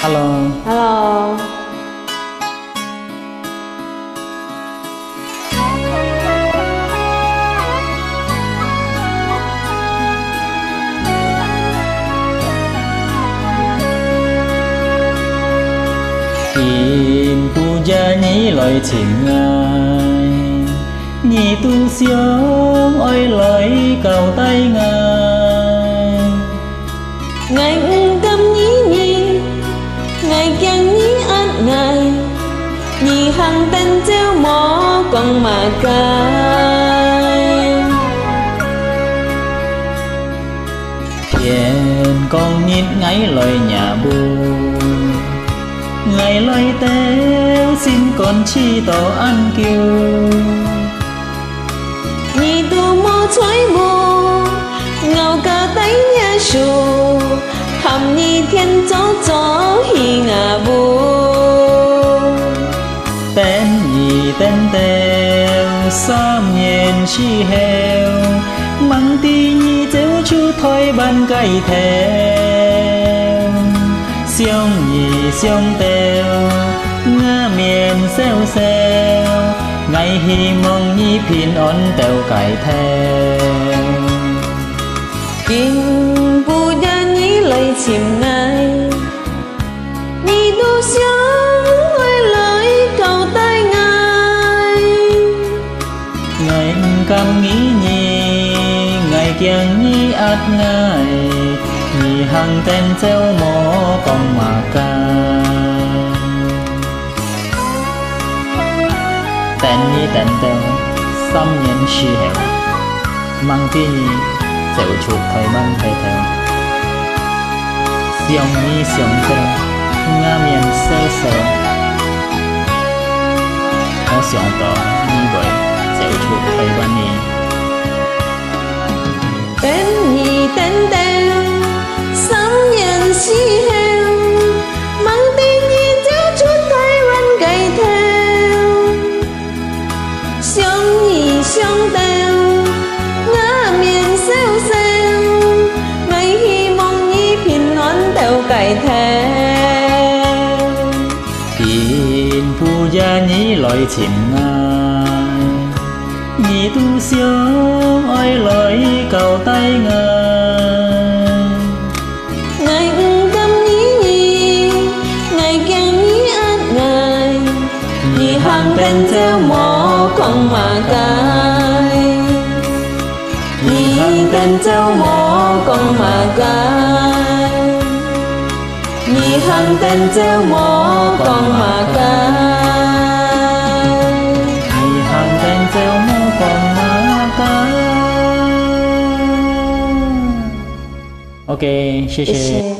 Hello Hello 见不见你来情爱你都想爱来cầu tay ngài Ngài tâm nhí nhì Ngài khen nhí át ngài Nhì hằng tên treo mỏ còn mà cài Thiền con nhìn ngay lời nhà buồn Ngài lời téo xin con chi tổ ăn kiêu Nhì tu mô chói mô Ngào ca tay nhà sù Hàm nhì thiên chó chó hì ngà bù Tên nhì tên téo Xóm nhiên chi heo Măng tí nhì chéo chú thôi ban cây theo Xiong nhì xiong téo Ngã miền xeo xeo Ngày hi mong nhì pin ổn téo cải theo Kinh bù gia nhí lời chìm ngài Nhì tu xiong ơi lời cầu tay ngài Ngài cam nghĩ nhì Ngài kiêng nhì át ngài Nhì hằng tên treo mỏ con mà ca Tên nhì tên téo Xóm nhiên chi heo Măng tí nhì chéo chút thôi ban cây theo Xiong nhì xiong téo Ngã miền xeo xeo Nó xiong tỏ nhì bởi chéo chút thôi ban nhì Tên nhì tên tên Xóm nhân chi heo Măng tí nhì chéo chút thay ban cây theo Xiong nhì xiong téo Ngã miền xeo xeo Ngày hi mong nhì pin nón téo cải theo Tin phu gia nhì lời chìm ngài Nhì tu xiong ơi lời cầu tay ngài Ngài tâm nhí nhì Ngài khen nhí át ngài Nhì hằng tên treo mỏ con mà cài Nhì hằng tên treo mỏ con mà cài Nhì hằng tên treo mỏ con mà cài Nhì hằng tên treo mỏ con mà ca Ok, 谢谢